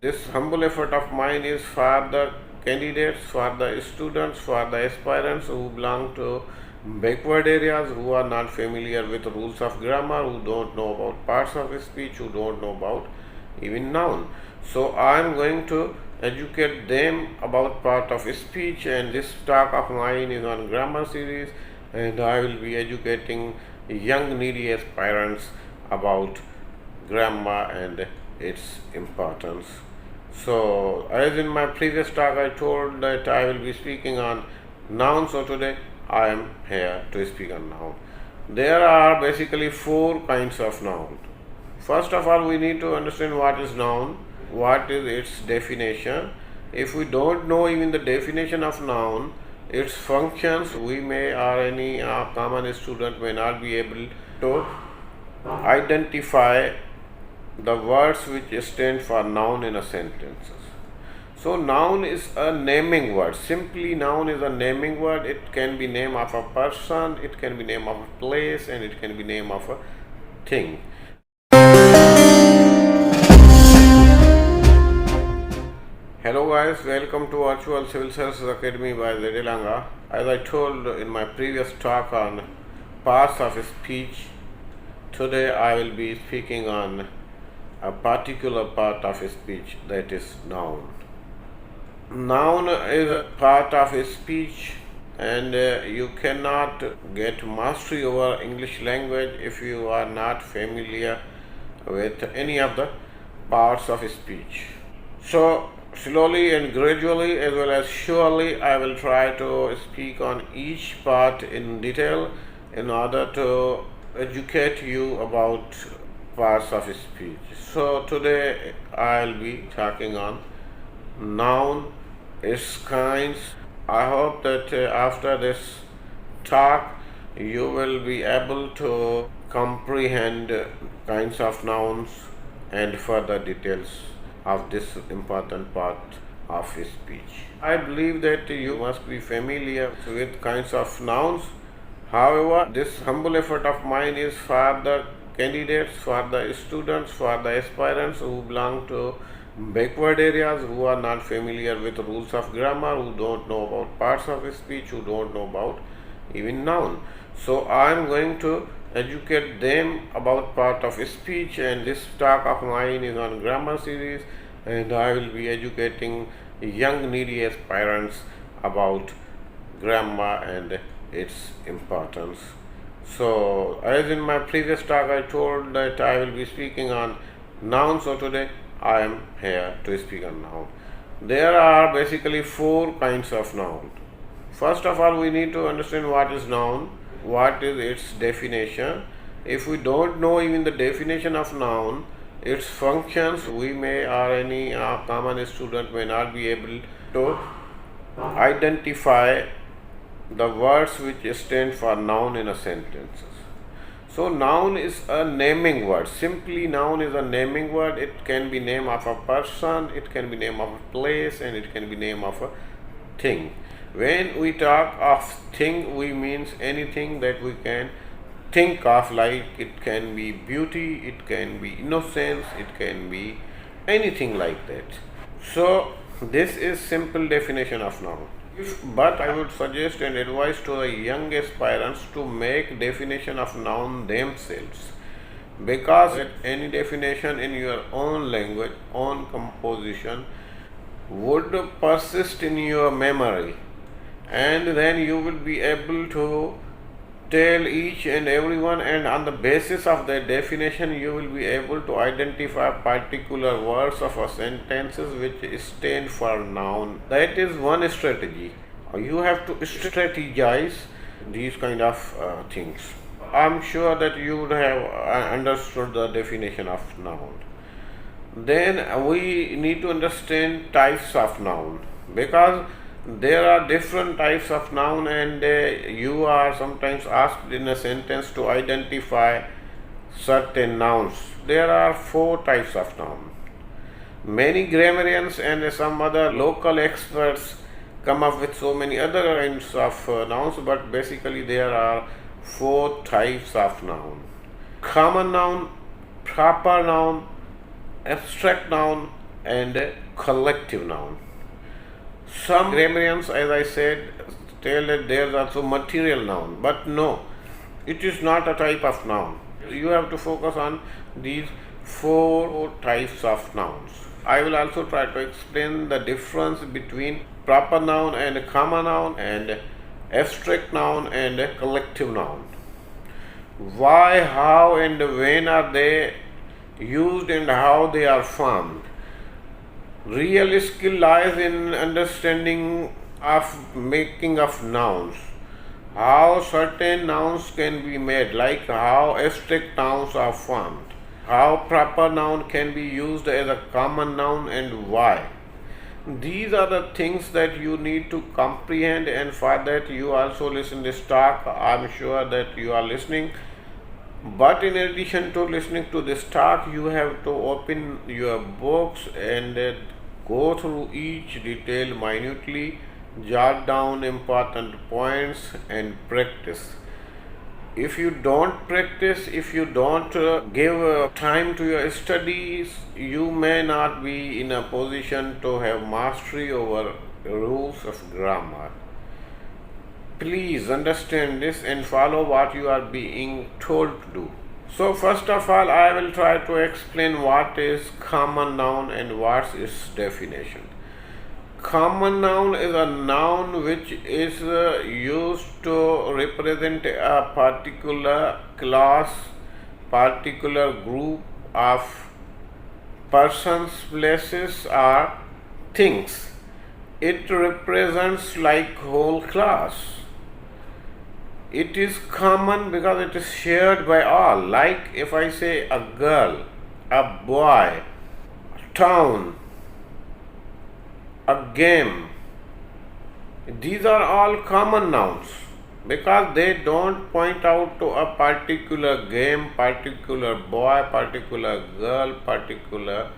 This humble effort of mine is for the candidates, for the students, for the aspirants who belong to backward areas, who are not familiar with rules of grammar, who don't know about parts of speech, who don't know about even noun. So I am going to educate them about part of speech, and this talk of mine is on grammar series, and I will be educating young needy aspirants about grammar and its importance. So, as in my previous talk, I told that I will be speaking on noun. So, today I am here to speak on noun. There are basically four kinds of noun. First of all, we need to understand what is noun, what is its definition. If we don't know even the definition of noun, its functions, we may or any common student may not be able to identify the words which stand for noun in a sentence. So noun is a naming word. Simply noun is a naming word. It can be name of a person, it can be name of a place, and it can be name of a thing. Hello guys, welcome to Virtual Civil Services Academy by Z.A.Langah. As I told in my previous talk on parts of speech, today I will be speaking on a particular part of speech, that is noun. Noun is a part of speech, and you cannot get mastery over English language if you are not familiar with any of the parts of speech. So slowly and gradually, as well as surely, I will try to speak on each part in detail in order to educate you about parts of speech. So today I'll be talking on noun, its kinds. I hope that after this talk you will be able to comprehend kinds of nouns and further details of this important part of speech. I believe that you must be familiar with kinds of nouns. However, this humble effort of mine is for the candidates, for the students, for the aspirants who belong to backward areas, who are not familiar with rules of grammar, who don't know about parts of speech, who don't know about even noun. So I am going to educate them about part of speech, and this talk of mine is on grammar series, and I will be educating young needy aspirants about grammar and its importance. So, as in my previous talk, I told that I will be speaking on noun. So today I am here to speak on noun. There are basically four kinds of noun. First of all, we need to understand what is noun, what is its definition. If we don't know even the definition of noun, its functions, we may or any common student may not be able to identify the words which stand for noun in a sentence. So noun is a naming word. Simply noun is a naming word. It can be name of a person, it can be name of a place, and it can be name of a thing. When we talk of thing, we means anything that we can think of, like it can be beauty, it can be innocence, it can be anything like that. So this is simple definition of noun. But I would suggest and advise to the young aspirants to make definition of noun themselves, because any definition in your own language, own composition would persist in your memory, and then you will be able to tell each and everyone, and on the basis of the definition you will be able to identify particular words of a sentences which stand for noun. That is one strategy. You have to strategize these kind of things. I'm sure that you would have understood the definition of noun. Then we need to understand types of noun, because there are different types of noun, and you are sometimes asked in a sentence to identify certain nouns. There are four types of noun. Many grammarians and some other local experts come up with so many other kinds of nouns, but basically there are four types of noun: common noun, proper noun, abstract noun, and collective noun. Some grammarians, as I said, tell that there is also material noun, but no, it is not a type of noun. You have to focus on these four types of nouns. I will also try to explain the difference between proper noun and common noun, and abstract noun and collective noun. Why, how, and when are they used and how they are formed. Real skill lies in understanding of making of nouns, how certain nouns can be made, like how abstract nouns are formed, how proper noun can be used as a common noun, and why. These are the things that you need to comprehend, and for that you also listen this talk. I am sure that you are listening. But in addition to listening to this talk, you have to open your books and go through each detail minutely, jot down important points and practice. If you don't practice, if you don't give time to your studies, you may not be in a position to have mastery over rules of grammar. Please understand this and follow what you are being told to do. So first of all, I will try to explain what is common noun and what's its definition. Common noun is a noun which is used to represent a particular class, particular group of persons, places, or things. It represents like whole class. It is common because it is shared by all. Like if I say a girl, a boy, a town, a game, these are all common nouns because they don't point out to a particular game, particular boy, particular girl, particular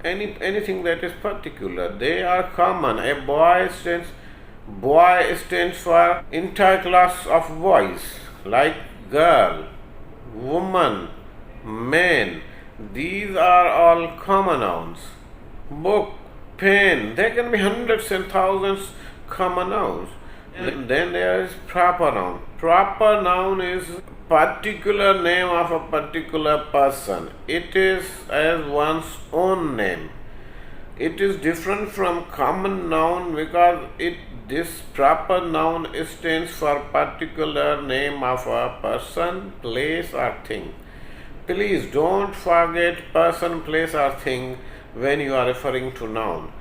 anything that is particular. They are common. A boy stands for entire class of boys, like girl, woman, man. These are all common nouns. Book, pen, there can be hundreds and thousands common nouns. And then there is proper noun. Proper noun is particular name of a particular person. It is as one's own name. It is different from common noun because this proper noun stands for particular name of a person, place, or thing. Please don't forget person, place, or thing when you are referring to noun,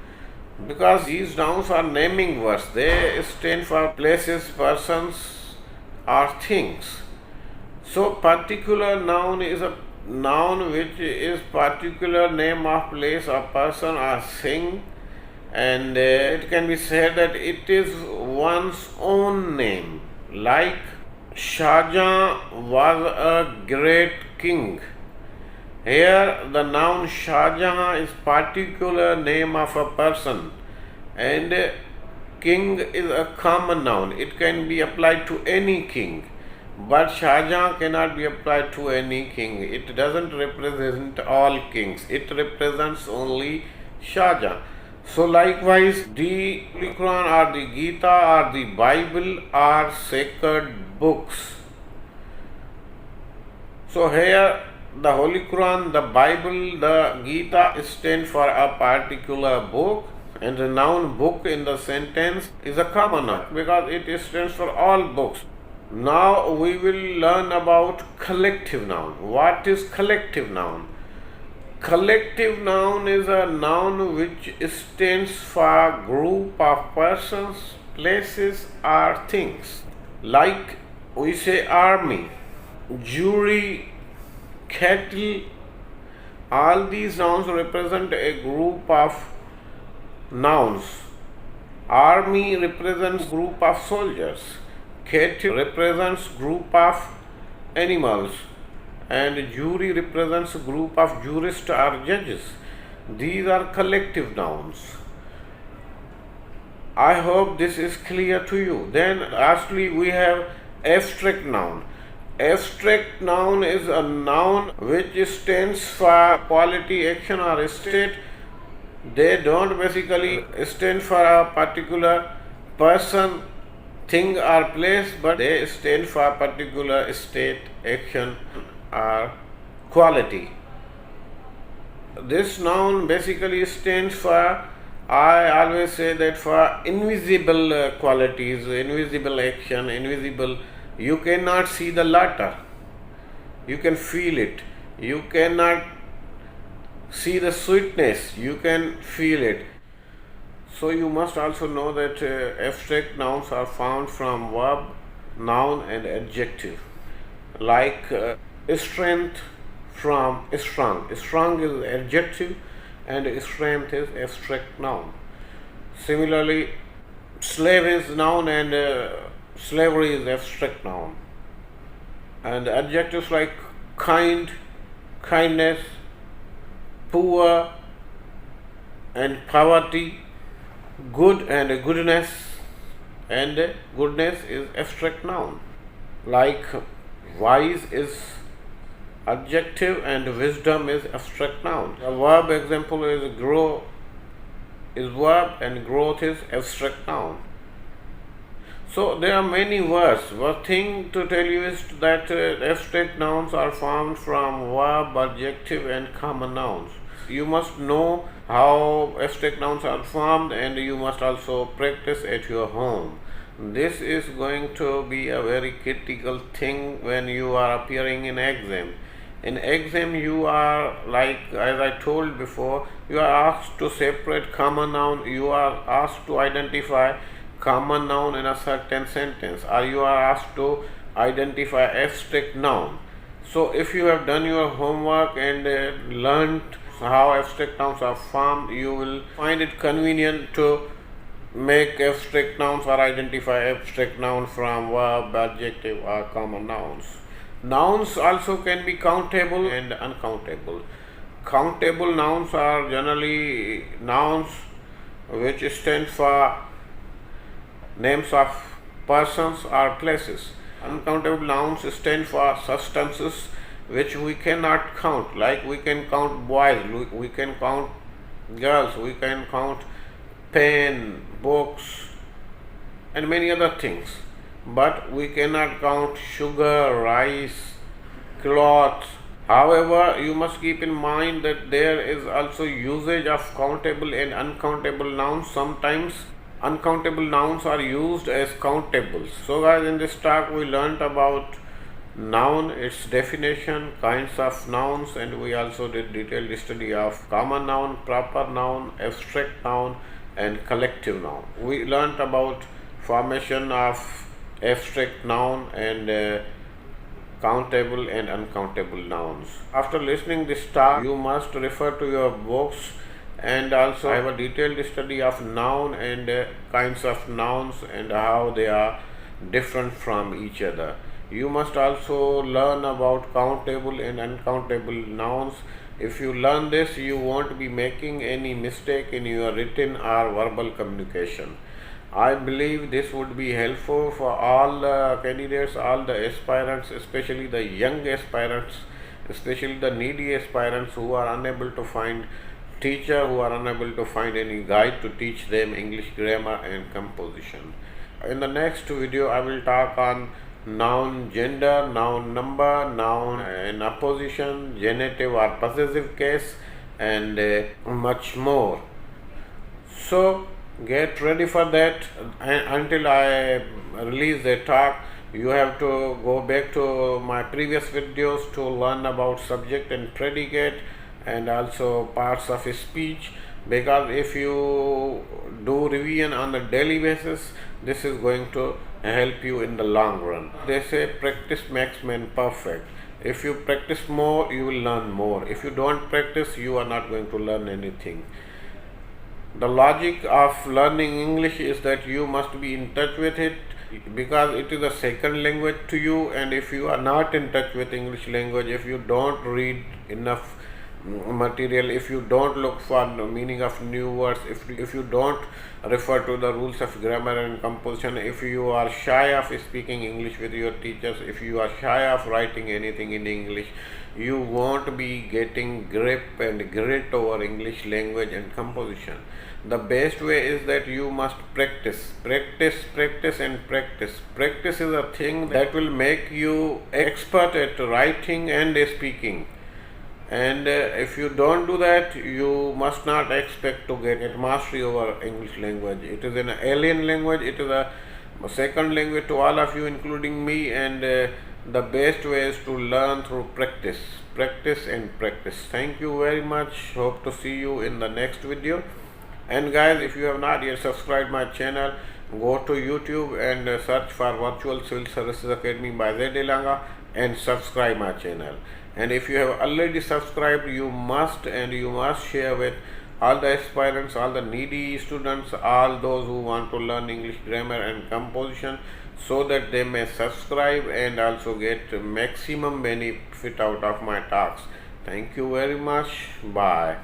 because these nouns are naming words. They stand for places, persons, or things. So particular noun is a noun which is particular name of place or person or thing, and it can be said that it is one's own name. Like Shah Jahan was a great king. Here the noun Shah Jahan is particular name of a person, and king is a common noun. It can be applied to any king, but Shah Jahan cannot be applied to any king. It doesn't represent all kings. It represents only Shah Jahan. So likewise, the Holy Quran or the Gita or the Bible are sacred books. So here the Holy Quran, the Bible, the Gita stand for a particular book, and the noun book in the sentence is a common noun because it stands for all books. Now we will learn about collective noun. What is collective noun? Collective noun is a noun which stands for a group of persons, places, or things. Like we say army, jury, cattle. All these nouns represent a group of nouns. Army represents group of soldiers. Cattle represents group of animals, and jury represents a group of jurists or judges. These are collective nouns. I hope this is clear to you. Then lastly we have abstract noun. Abstract noun is a noun which stands for quality, action, or state They don't basically stand for a particular person, thing or place, but they stand for a particular state, action or quality. This noun basically stands for, I always say that, for invisible qualities, invisible action, invisible. You cannot see the latter. You can feel it. You cannot see the sweetness. You can feel it. So you must also know that abstract nouns are found from verb, noun and adjective. Like strength from strong. Strong is adjective and strength is abstract noun. Similarly, slave is noun and slavery is abstract noun. And adjectives like kind, kindness, poor and poverty, good and goodness, and goodness is abstract noun. Like wise is adjective and wisdom is abstract noun. A verb example is grow is verb and growth is abstract noun. So there are many words. One thing to tell you is that abstract nouns are formed from verb, adjective and common nouns. You must know how abstract nouns are formed and you must also practice at your home. This is going to be a very critical thing when you are appearing in exam. In exam you are, like as I told before, you are asked to separate common noun, you are asked to identify common noun in a certain sentence, or you are asked to identify abstract noun. So if you have done your homework and learned how abstract nouns are formed, you will find it convenient to make abstract nouns or identify abstract noun from verb, adjective or common nouns. Nouns also can be countable and uncountable. Countable nouns are generally nouns which stand for names of persons or places. Uncountable nouns stand for substances which we cannot count, like we can count boys, we can count girls, we can count pen, books and many other things, but we cannot count sugar, rice, cloth. However, you must keep in mind that there is also usage of countable and uncountable nouns. Sometimes uncountable nouns are used as countables. So guys, in this talk we learnt about noun, its definition, kinds of nouns, and we also did detailed study of common noun, proper noun, abstract noun and collective noun. We learnt about formation of abstract noun and countable and uncountable nouns. After listening this talk, you must refer to your books and also have a detailed study of noun and kinds of nouns and how they are different from each other. You must also learn about countable and uncountable nouns. If you learn this, you won't be making any mistake in your written or verbal communication. I believe this would be helpful for all the candidates, all the aspirants, especially the young aspirants, especially the needy aspirants who are unable to find teacher, who are unable to find any guide to teach them English grammar and composition. In the next video, I will talk on noun gender, noun number, noun in apposition, genitive or possessive case, and much more. So get ready for that. Until I release the talk, you have to go back to my previous videos to learn about subject and predicate and also parts of speech, because if you do revision on a daily basis, this is going to help you in the long run. They say practice makes man perfect. If you practice more, you will learn more. If you don't practice, you are not going to learn anything. The logic of learning English is that you must be in touch with it, because it is a second language to you, and if you are not in touch with English language, if you don't read enough material, if you don't look for the meaning of new words, if you don't refer to the rules of grammar and composition, if you are shy of speaking English with your teachers, if you are shy of writing anything in English, you won't be getting grip and grit over English language and composition. The best way is that you must practice. Practice is a thing that will make you expert at writing and speaking. And if you don't do that, you must not expect to get mastery over English language. It is an alien language. It is a second language to all of you, including me, and the best way is to learn through practice. Thank you very much. Hope to see you in the next video. And guys, if you have not yet subscribed my channel, go to YouTube and search for Virtual Civil Services Academy by Z.A.Langah and subscribe my channel. And if you have already subscribed, you must share with all the aspirants, all the needy students, all those who want to learn English grammar and composition, so that they may subscribe and also get maximum benefit out of my talks. Thank you very much. Bye.